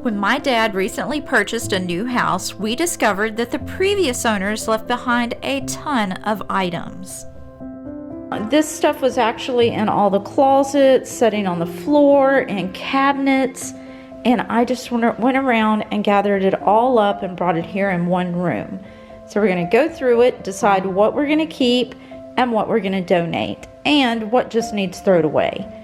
When my dad recently purchased a new house, we discovered that the previous owners left behind a ton of items. This stuff was actually in all the closets, sitting on the floor, in cabinets, and I just went around and gathered it all up and brought it here in one room. So we're going to go through it, decide what we're going to keep and what we're going to donate, and what just needs thrown away.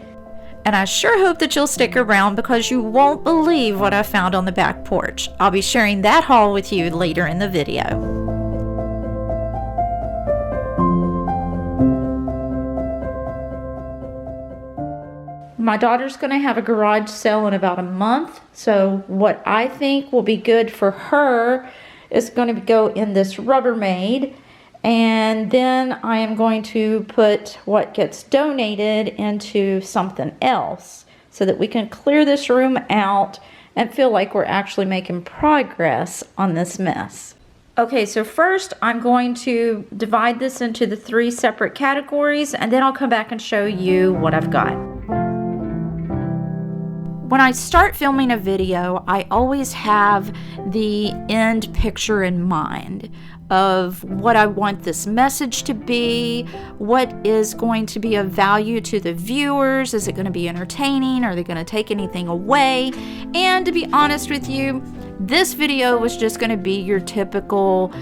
And I sure hope that you'll stick around because you won't believe what I found on the back porch. I'll be sharing that haul with you later in the video. My daughter's going to have a garage sale in about a month, so what I think will be good for her is going to go in this Rubbermaid. And then I am going to put what gets donated into something else so that we can clear this room out and feel like we're actually making progress on this mess. Okay, so first I'm going to divide this into the 3 separate categories, and then I'll come back and show you what I've got. When I start filming a video, I always have the end picture in mind of what I want this message to be, what is going to be of value to the viewers, is it going to be entertaining, are they going to take anything away? And to be honest with you, this video was just going to be your typical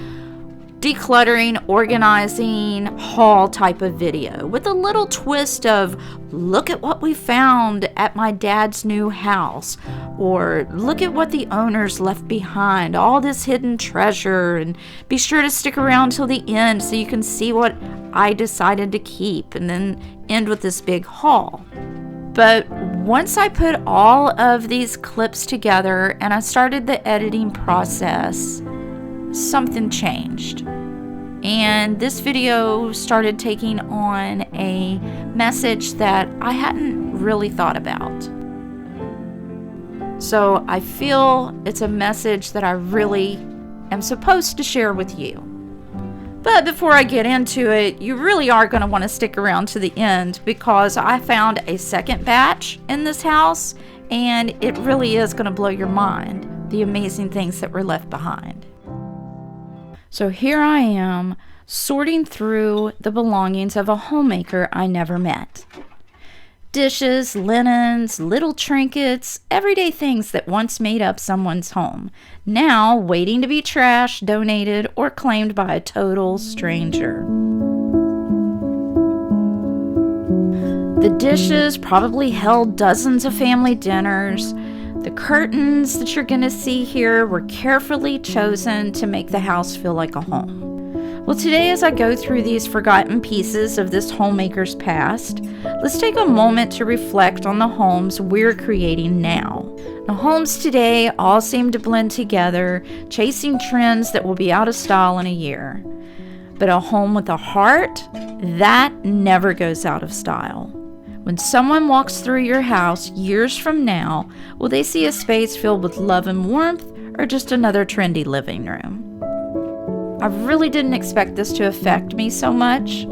decluttering, organizing, haul type of video with a little twist of look at what we found at my dad's new house, or look at what the owners left behind, all this hidden treasure, and be sure to stick around till the end so you can see what I decided to keep, and then end with this big haul. But once I put all of these clips together and I started the editing process, something changed, and this video started taking on a message that I hadn't really thought about. So I feel it's a message that I really am supposed to share with you. But before I get into it, you really are going to want to stick around to the end, because I found a second batch in this house, and it really is going to blow your mind, the amazing things that were left behind. So here I am, sorting through the belongings of a homemaker I never met. Dishes, linens, little trinkets, everyday things that once made up someone's home, now waiting to be trashed, donated, or claimed by a total stranger. The dishes probably held dozens of family dinners. The curtains that you're going to see here were carefully chosen to make the house feel like a home. Well, today as I go through these forgotten pieces of this homemaker's past, let's take a moment to reflect on the homes we're creating now. The homes today all seem to blend together, chasing trends that will be out of style in a year. But a home with a heart, that never goes out of style. When someone walks through your house years from now, will they see a space filled with love and warmth, or just another trendy living room? I really didn't expect this to affect me so much,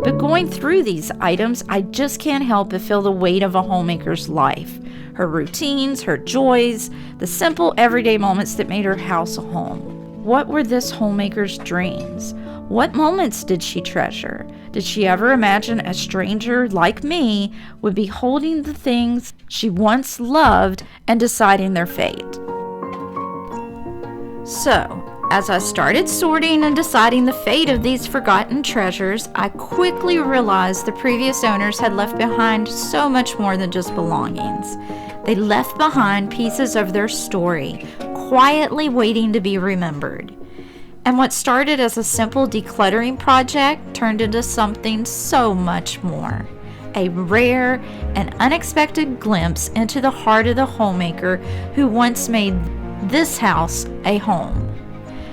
but going through these items, I just can't help but feel the weight of a homemaker's life, her routines, her joys, the simple everyday moments that made her house a home. What were this homemaker's dreams? What moments did she treasure? Did she ever imagine a stranger like me would be holding the things she once loved and deciding their fate? So, as I started sorting and deciding the fate of these forgotten treasures, I quickly realized the previous owners had left behind so much more than just belongings. They left behind pieces of their story, quietly waiting to be remembered. And what started as a simple decluttering project turned into something so much more. A rare and unexpected glimpse into the heart of the homemaker who once made this house a home.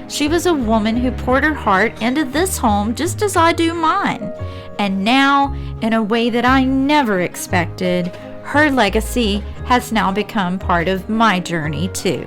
She was a woman who poured her heart into this home just as I do mine. And now, in a way that I never expected, her legacy has now become part of my journey too.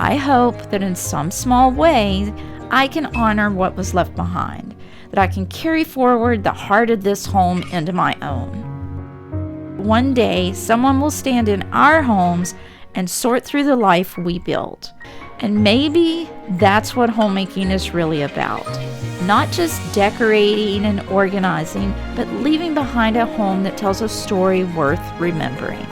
I hope that in some small way, I can honor what was left behind, that I can carry forward the heart of this home into my own. one day someone will stand in our homes and sort through the life we built. And maybe that's what homemaking is really about. Not just decorating and organizing, but leaving behind a home that tells a story worth remembering.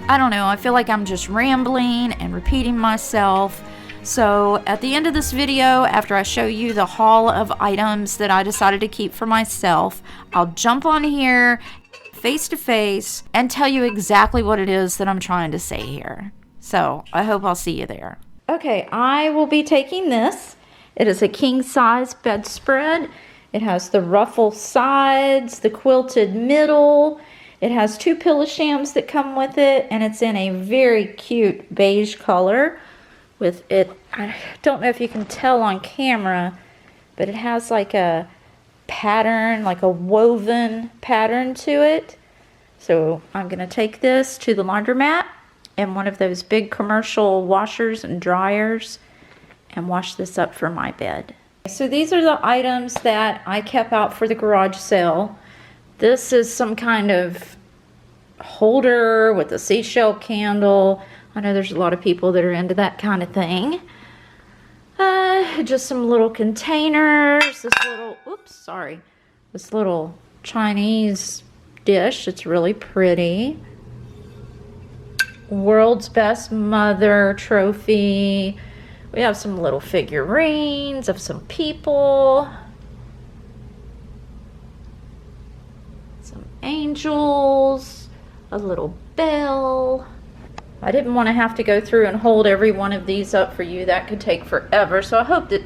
I don't know, I feel like I'm just rambling and repeating myself. So at the end of this video, after I show you the haul of items that I decided to keep for myself, I'll jump on here face to face and tell you exactly what it is that I'm trying to say here. So I hope I'll see you there. Okay, I will be taking this. It is a king size bedspread. It has the ruffle sides, the quilted middle. It has 2 pillow shams that come with it, and it's in a very cute beige color with it. I don't know if you can tell on camera, but it has like a pattern, like a woven pattern to it. So I'm going to take this to the laundromat and one of those big commercial washers and dryers and wash this up for my bed. So these are the items that I kept out for the garage sale. This is some kind of holder with a seashell candle. I know there's a lot of people that are into that kind of thing. Just some little containers. This little Chinese dish. It's really pretty. World's Best Mother trophy. We have some little figurines of some people. Some angels. A little bell. I didn't want to have to go through and hold every one of these up for you. That could take forever. So I hope that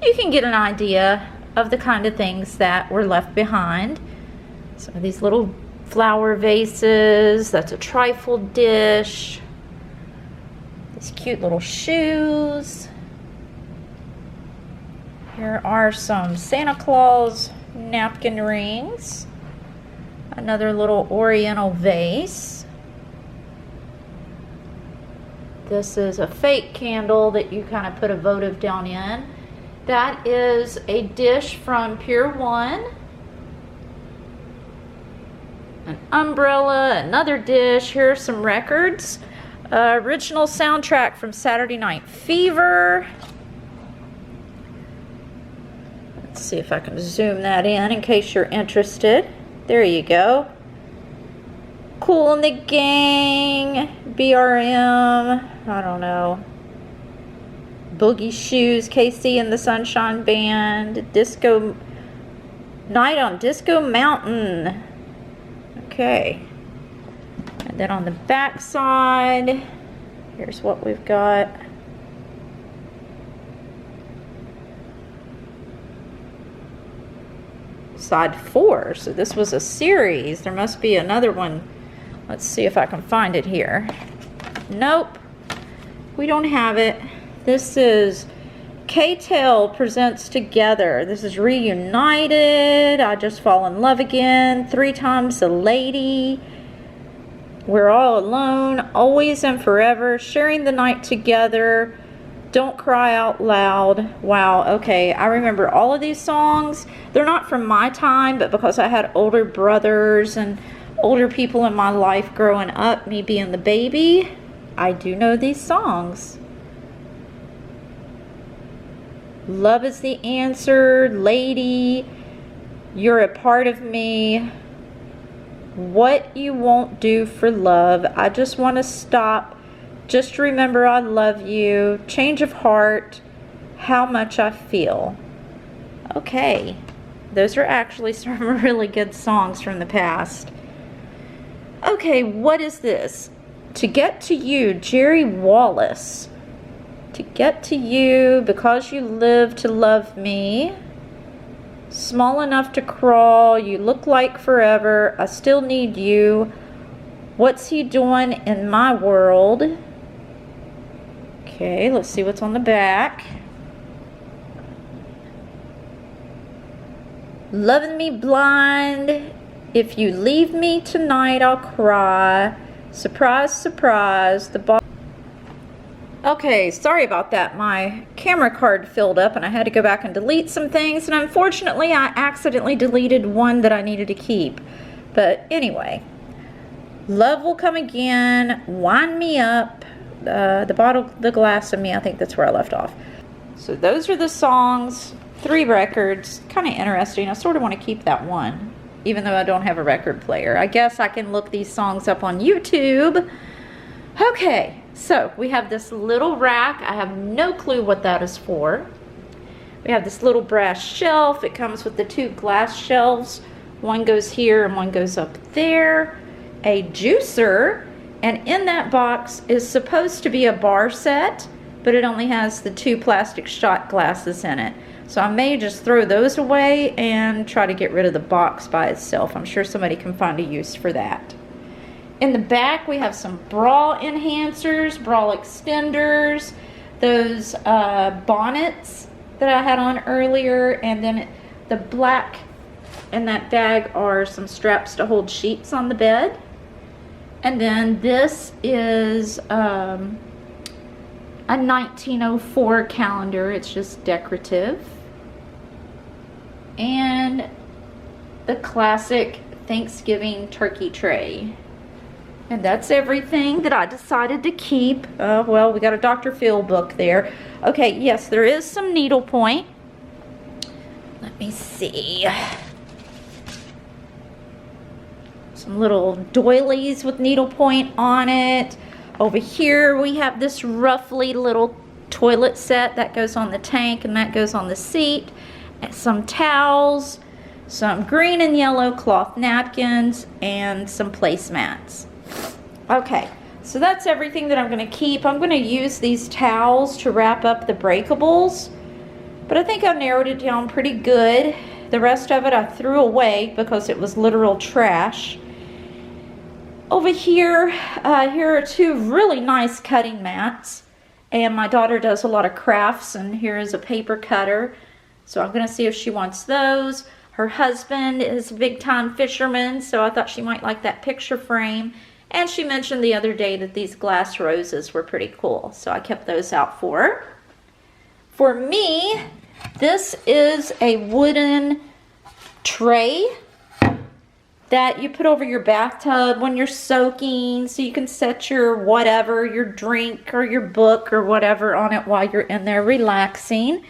you can get an idea of the kind of things that were left behind. Some of these little flower vases. That's a trifle dish. These cute little shoes. Here are some Santa Claus napkin rings. Another little oriental vase. This is a fake candle that you kind of put a votive down in. That is a dish from Pier 1. An umbrella, another dish. Here are some records. Original soundtrack from Saturday Night Fever. Let's see if I can zoom that in case you're interested. There you go. Kool and the Gang, BRM, I don't know. Boogie Shoes, KC and the Sunshine Band, Disco Night on Disco Mountain. Okay. And then on the back side, here's what we've got. Side 4. So this was a series. There must be another one. Let's see if I can find it here. Nope. We don't have it. This is K-Tel Presents Together. This is Reunited. I Just Fall in Love Again. 3 Times a Lady. We're All Alone. Always and Forever. Sharing the Night Together. Don't Cry Out Loud. Wow, okay, I remember all of these songs. They're not from my time, but because I had older brothers and older people in my life growing up, me being the baby, I do know these songs. Love Is the Answer, Lady, You're a Part of Me, What You Won't Do for Love, I Just Want to Stop, Just Remember I Love You, Change of Heart, How Much I Feel. Okay, those are actually some really good songs from the past. Okay, what is this? To Get to You, Jerry Wallace. To Get to You, Because You Live to Love Me. Small Enough to Crawl, You Look Like Forever, I Still Need You. What's He Doing in My World? Okay, let's see what's on the back. Loving Me Blind. If You Leave Me Tonight, I'll Cry. Surprise, surprise. Okay, sorry about that. My camera card filled up and I had to go back and delete some things, and unfortunately I accidentally deleted one that I needed to keep. But anyway, love will come again, wind me up, the glass of me, I think that's where I left off. So those are the songs, 3 records, kind of interesting. I sort of want to keep that one, even though I don't have a record player. I guess I can look these songs up on YouTube. Okay, so we have this little rack. I have no clue what that is for. We have this little brass shelf. It comes with the 2 glass shelves. One goes here and one goes up there. A juicer, and in that box is supposed to be a bar set, but it only has the 2 plastic shot glasses in it. So I may just throw those away and try to get rid of the box by itself. I'm sure somebody can find a use for that. In the back, we have some bra enhancers, bra extenders, those bonnets that I had on earlier, and then the black in that bag are some straps to hold sheets on the bed. And then this is a 1904 calendar. It's just decorative. And the classic Thanksgiving turkey tray. And that's everything that I decided to keep. Well, we got a Dr. Phil book there. Okay, yes, there is some needlepoint. Let me see. Some little doilies with needlepoint on it. Over here we have this roughly little toilet set that goes on the tank and that goes on the seat. And some towels, some green and yellow cloth napkins, and some placemats. Okay, so that's everything that I'm going to keep. I'm going to use these towels to wrap up the breakables, but I think I narrowed it down pretty good. The rest of it I threw away because it was literal trash. Over here, here are 2 really nice cutting mats, and my daughter does a lot of crafts, and here is a paper cutter, so I'm going to see if she wants those. Her husband is a big-time fisherman, so I thought she might like that picture frame. And she mentioned the other day that these glass roses were pretty cool, so I kept those out for her. For me, this is a wooden tray that you put over your bathtub when you're soaking, so you can set your whatever, your drink or your book or whatever on it while you're in there relaxing.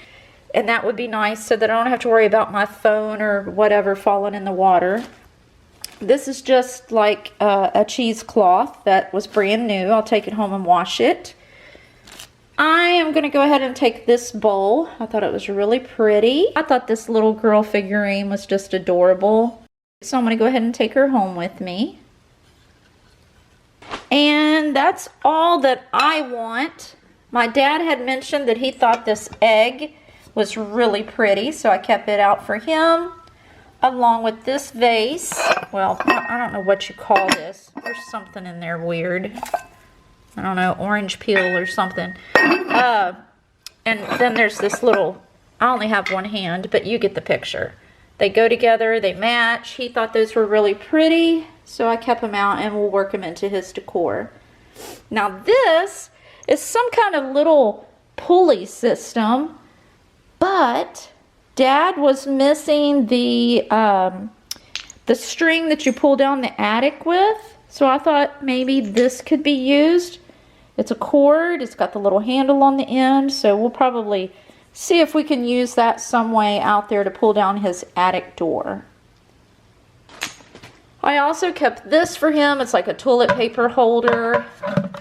And that would be nice so that I don't have to worry about my phone or whatever falling in the water. This is just like a cheesecloth that was brand new. I'll take it home and wash it. I am going to go ahead and take this bowl. I thought it was really pretty. I thought this little girl figurine was just adorable. So I'm going to go ahead and take her home with me. And that's all that I want. My dad had mentioned that he thought this egg was really pretty, so I kept it out for him. Along with this vase. Well, I don't know what you call this. There's something in there weird. I don't know, orange peel or something. And then there's this little, I only have one hand, but you get the picture. They go together, they match. He thought those were really pretty, so I kept them out and we'll work them into his decor. Now this is some kind of little pulley system, but Dad was missing the string that you pull down the attic with, so I thought maybe this could be used. It's a cord, it's got the little handle on the end, so we'll probably see if we can use that some way out there to pull down his attic door. I also kept this for him. It's like a toilet paper holder.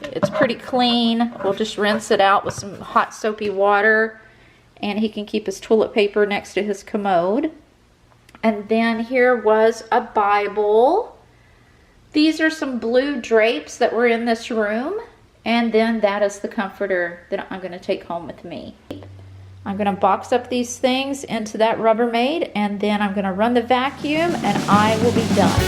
It's pretty clean. We'll just rinse it out with some hot soapy water, and he can keep his toilet paper next to his commode. And then here was a Bible. These are some blue drapes that were in this room. And then that is the comforter that I'm going to take home with me. I'm going to box up these things into that Rubbermaid, and then I'm going to run the vacuum and I will be done.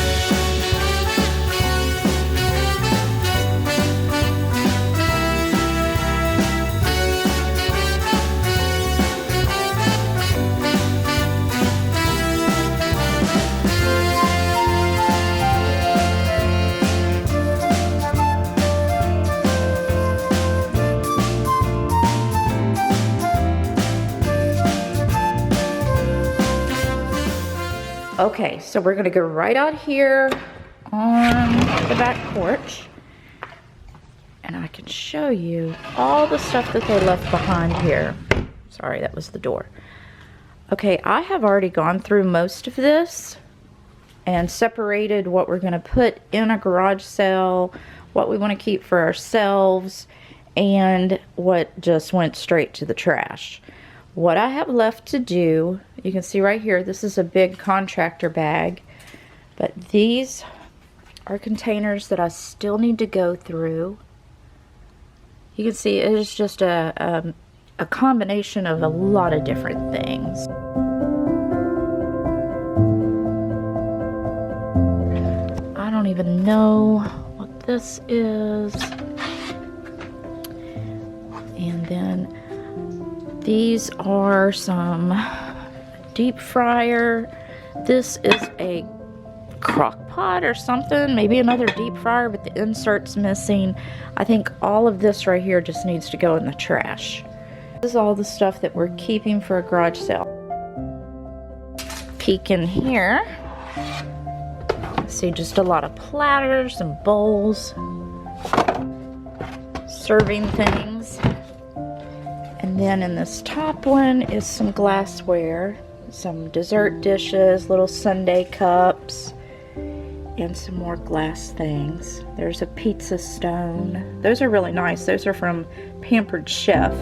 Okay, so we're gonna go right out here on the back porch, and I can show you all the stuff that they left behind here. Sorry, that was the door. Okay, I have already gone through most of this and separated what we're gonna put in a garage sale, what we wanna keep for ourselves, and what just went straight to the trash. What I have left to do, you can see right here, this is a big contractor bag, but these are containers that I still need to go through. You can see it is just a combination of a lot of different things. I don't even know what this is. And then these are some deep fryer. This is a crock pot or something, maybe another deep fryer, but the insert's missing. I think all of this right here just needs to go in the trash. This is all the stuff that we're keeping for a garage sale. Peek in here. See just a lot of platters and bowls, serving things. And then in this top one is some glassware, some dessert dishes, little sundae cups, and some more glass things. There's a pizza stone. Those are really nice. Those are from Pampered Chef.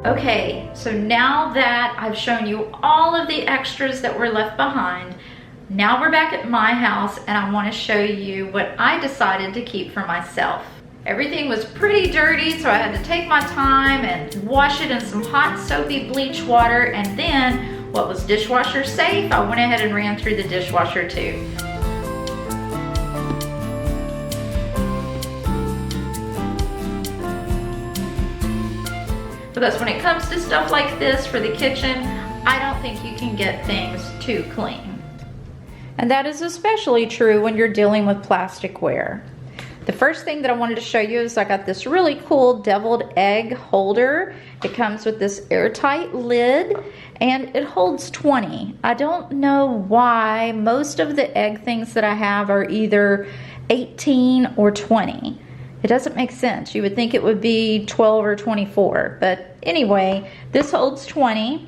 Okay, so now that I've shown you all of the extras that were left behind, now we're back at my house and I want to show you what I decided to keep for myself. Everything was pretty dirty, so I had to take my time and wash it in some hot soapy bleach water, and then what was dishwasher safe, I went ahead and ran through the dishwasher too. Because when it comes to stuff like this for the kitchen, I don't think you can get things too clean. And that is especially true when you're dealing with plasticware. The first thing that I wanted to show you is I got this really cool deviled egg holder. It comes with this airtight lid and it holds 20. I don't know why most of the egg things that I have are either 18 or 20. It doesn't make sense. You would think it would be 12 or 24, but anyway, this holds 20.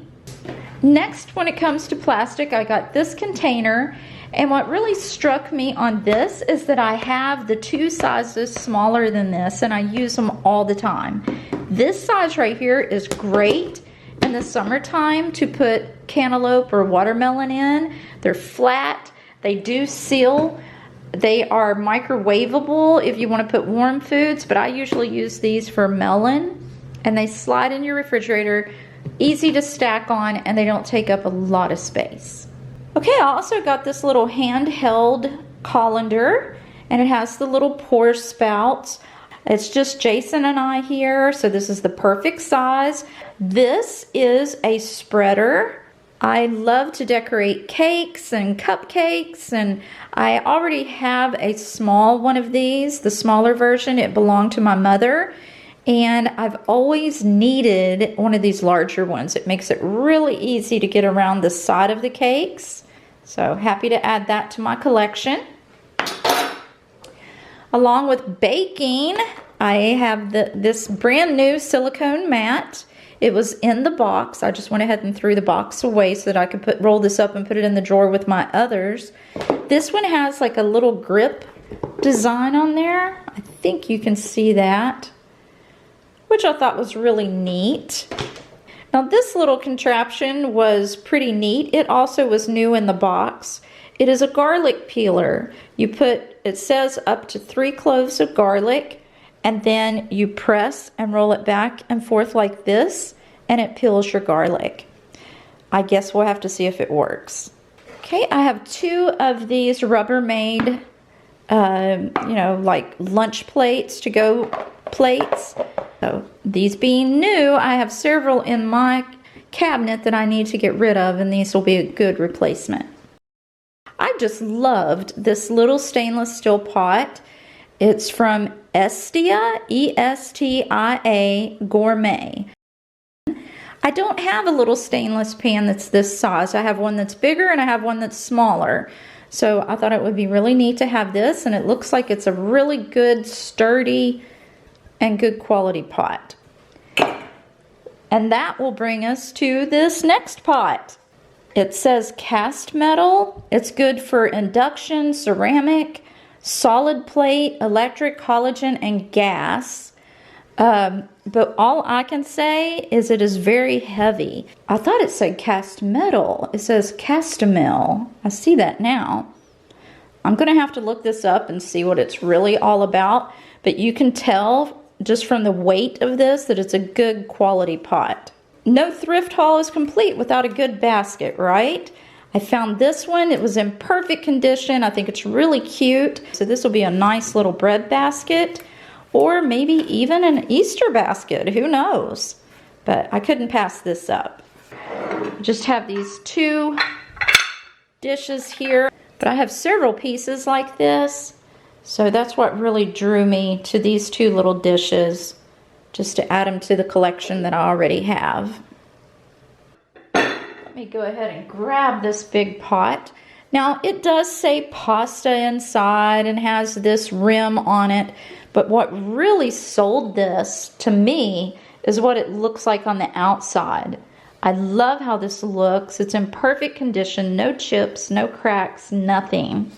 Next, when it comes to plastic, I got this container, and what really struck me on this is that I have the two sizes smaller than this, and I use them all the time. This size right here is great in the summertime to put cantaloupe or watermelon in. They're flat, they do seal. They are microwavable if you want to put warm foods, but I usually use these for melon, and they slide in your refrigerator, easy to stack on, and they don't take up a lot of space. Okay, I also got this little handheld colander, and it has the little pour spouts. It's just Jason and I here, so this is the perfect size. This is a spreader. I love to decorate cakes and cupcakes, and I already have a small one of these, the smaller version. It belonged to my mother, and I've always needed one of these larger ones. It makes it really easy to get around the side of the cakes. So happy to add that to my collection. Along with baking, I have this brand new silicone mat. It was in the box. I just went ahead and threw the box away so that I could roll this up and put it in the drawer with my others. This one has like a little grip design on there. I think you can see that, which I thought was really neat. Now this little contraption was pretty neat. It also was new in the box. It is a garlic peeler. It says up to 3 cloves of garlic, and then you press and roll it back and forth like this, and it peels your garlic. I guess we'll have to see if it works. Okay, I have 2 of these Rubbermaid, like lunch plates, to-go plates. So these being new, I have several in my cabinet that I need to get rid of, and these will be a good replacement. I just loved this little stainless steel pot. It's from Estia, E-S-T-I-A Gourmet. I don't have a little stainless pan that's this size. I have one that's bigger and I have one that's smaller. So I thought it would be really neat to have this, and it looks like it's a really good, sturdy, and good quality pot. And that will bring us to this next pot. It says cast metal. It's good for induction, ceramic, solid plate, electric, halogen, and gas. But all I can say is it is very heavy. I thought it said cast metal. It says castamel. I see that now. I'm going to have to look this up and see what it's really all about. But you can tell just from the weight of this that it's a good quality pot. No thrift haul is complete without a good basket, right? I found this one. It was in perfect condition. I think it's really cute. So this will be a nice little bread basket, or maybe even an Easter basket. Who knows? But I couldn't pass this up. Just have these two dishes here. But I have several pieces like this. So that's what really drew me to these two little dishes, just to add them to the collection that I already have. Let me go ahead and grab this big pot. Now it does say pasta inside and has this rim on it, but what really sold this to me is what it looks like on the outside. I love how this looks. It's in perfect condition, no chips, no cracks, nothing.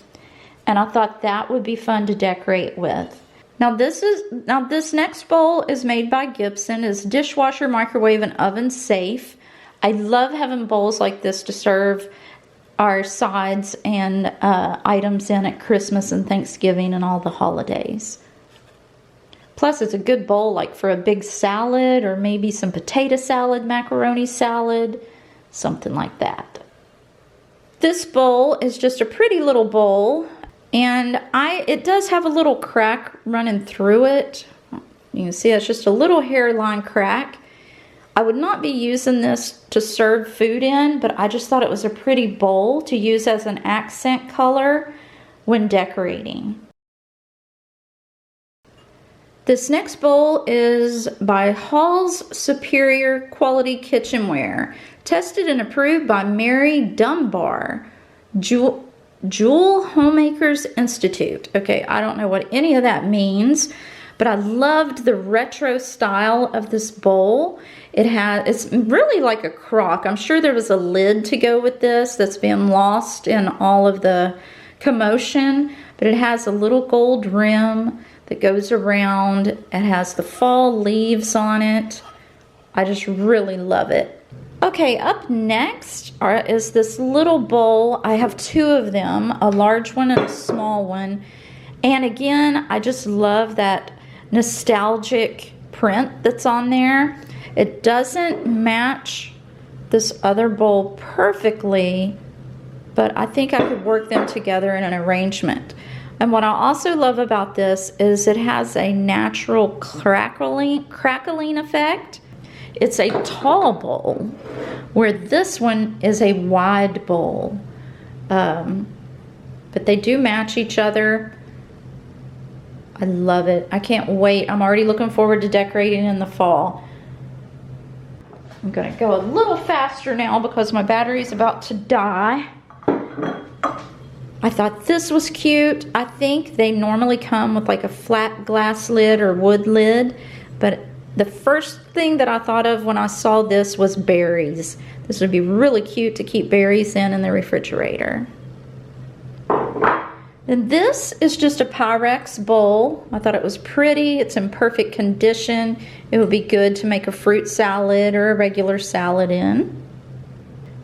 And I thought that would be fun to decorate with. Now this next bowl is made by Gibson. It's dishwasher, microwave, and oven safe. I love having bowls like this to serve our sides and items in at Christmas and Thanksgiving and all the holidays. Plus it's a good bowl like for a big salad, or maybe some potato salad, macaroni salad, something like that. This bowl is just a pretty little bowl, and it does have a little crack running through it. You can see it's just a little hairline crack. I would not be using this to serve food in, but I just thought it was a pretty bowl to use as an accent color when decorating. This next bowl is by Hall's Superior Quality Kitchenware, tested and approved by Mary Dunbar, Jewel Homemakers Institute. Okay, I don't know what any of that means, but I loved the retro style of this bowl. It's really like a crock. I'm sure there was a lid to go with this that's been lost in all of the commotion, but it has a little gold rim that goes around. It has the fall leaves on it. I just really love it. Okay, up next is this little bowl. I have two of them, a large one and a small one. And again, I just love that nostalgic print that's on there. It doesn't match this other bowl perfectly, but I think I could work them together in an arrangement. And what I also love about this is it has a natural crackling effect. It's a tall bowl, where this one is a wide bowl. But they do match each other. I love it. I can't wait. I'm already looking forward to decorating in the fall. I'm going to go a little faster now because my battery is about to die. I thought this was cute. I think they normally come with like a flat glass lid or wood lid, but the first thing that I thought of when I saw this was berries. This would be really cute to keep berries in the refrigerator. And this is just a Pyrex bowl. I thought it was pretty. It's in perfect condition. It would be good to make a fruit salad or a regular salad in.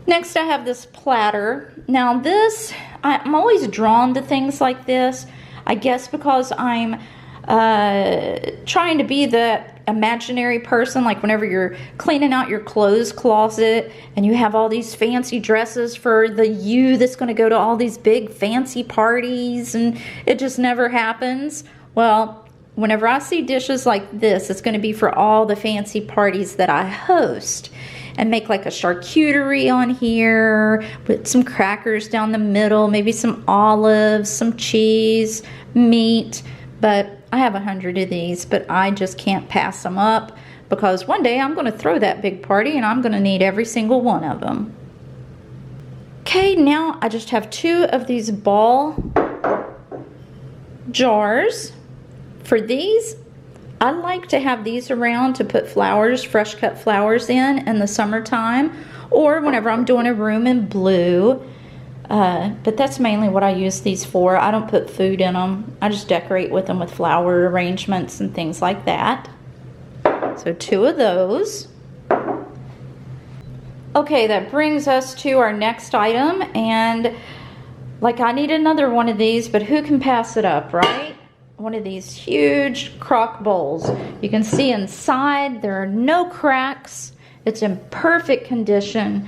Next I have this platter. Now this, I'm always drawn to things like this. I guess because I'm trying to be the imaginary person, like whenever you're cleaning out your clothes closet and you have all these fancy dresses for the you that's going to go to all these big fancy parties and it just never happens. Well, whenever I see dishes like this, it's going to be for all the fancy parties that I host. And make like a charcuterie on here with some crackers down the middle, maybe some olives, some cheese, meat. But I have 100 of these, but I just can't pass them up because one day I'm going to throw that big party and I'm going to need every single one of them. Okay, now I just have 2 of these ball jars. For these, I like to have these around to put flowers, fresh cut flowers in the summertime, or whenever I'm doing a room in blue. But that's mainly what I use these for. I don't put food in them. I just decorate with them with flower arrangements and things like that. So 2 of those. Okay, that brings us to our next item, and like I need another one of these, but who can pass it up, right? One of these huge crock bowls. You can see inside there are no cracks. It's in perfect condition,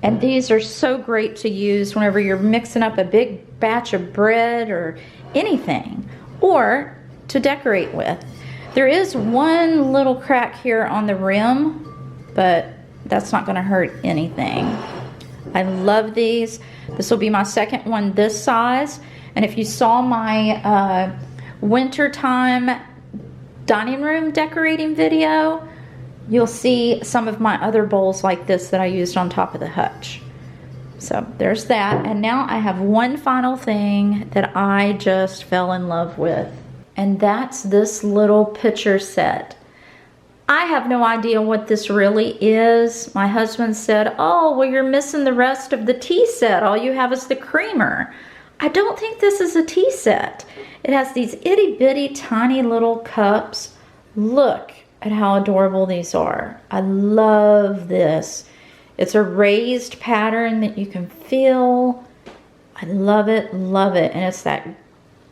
and these are so great to use whenever you're mixing up a big batch of bread or anything, or to decorate with. There is one little crack here on the rim, but that's not going to hurt anything. I love these. This will be my second one this size. And if you saw my wintertime dining room decorating video, you'll see some of my other bowls like this that I used on top of the hutch. So there's that. And now I have one final thing that I just fell in love with. And that's this little pitcher set. I have no idea what this really is. My husband said, oh, well, you're missing the rest of the tea set. All you have is the creamer. I don't think this is a tea set. It has these itty bitty tiny little cups. Look at how adorable these are. I love this. It's a raised pattern that you can feel. I love it, love it. And it's that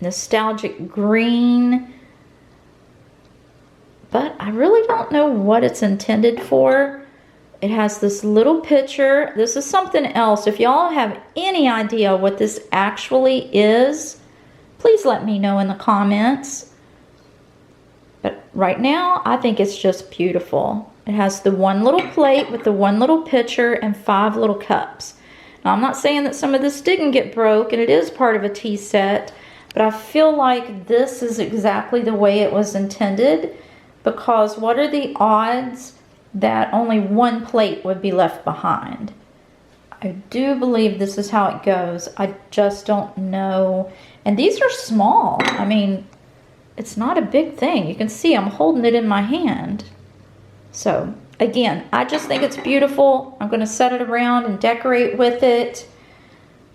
nostalgic green. But I really don't know what it's intended for. It has this little pitcher. This is something else. If y'all have any idea what this actually is, please let me know in the comments. But right now, I think it's just beautiful. It has the one little plate with the one little pitcher and 5 little cups. Now, I'm not saying that some of this didn't get broke, and it is part of a tea set, but I feel like this is exactly the way it was intended. Because what are the odds that only one plate would be left behind? I do believe this is how it goes. I just don't know. And these are small. I mean, it's not a big thing. You can see I'm holding it in my hand. So, again, I just think it's beautiful. I'm going to set it around and decorate with it.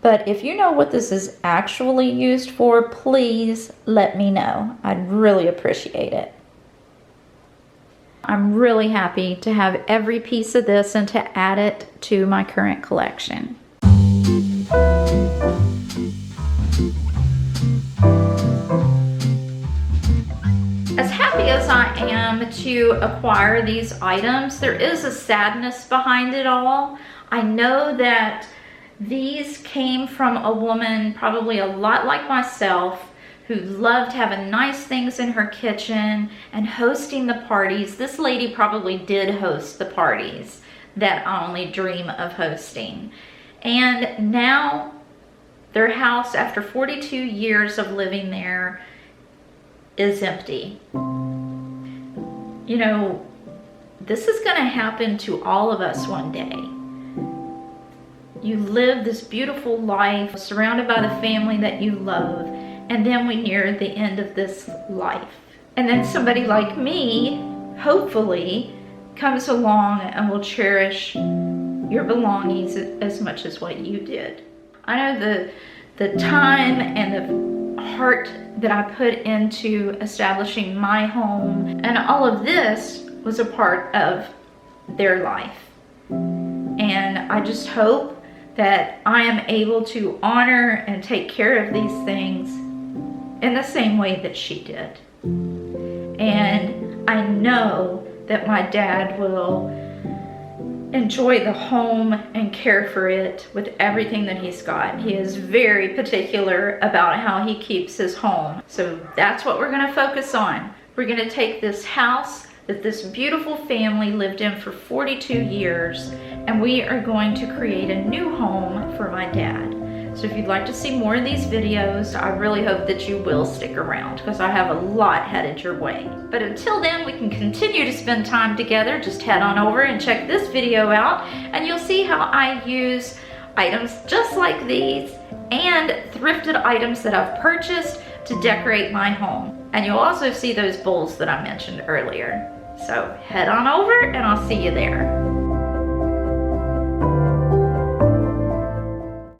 But if you know what this is actually used for, please let me know. I'd really appreciate it. I'm really happy to have every piece of this and to add it to my current collection. As happy as I am to acquire these items, there is a sadness behind it all. I know that these came from a woman probably a lot like myself, who loved having nice things in her kitchen and hosting the parties. This lady probably did host the parties that I only dream of hosting. And now their house, after 42 years of living there, is empty. You know, this is going to happen to all of us one day. You live this beautiful life surrounded by the family that you love, and then we near the end of this life. And then somebody like me, hopefully, comes along and will cherish your belongings as much as what you did. I know the time and the heart that I put into establishing my home, and all of this was a part of their life. And I just hope that I am able to honor and take care of these things in the same way that she did. And I know that my dad will enjoy the home and care for it with everything that he's got. He is very particular about how he keeps his home. So that's what we're gonna focus on. We're gonna take this house that this beautiful family lived in for 42 years, and we are going to create a new home for my dad. So if you'd like to see more of these videos, I really hope that you will stick around because I have a lot headed your way. But until then, we can continue to spend time together. Just head on over and check this video out, and you'll see how I use items just like these and thrifted items that I've purchased to decorate my home. And you'll also see those bowls that I mentioned earlier. So head on over and I'll see you there.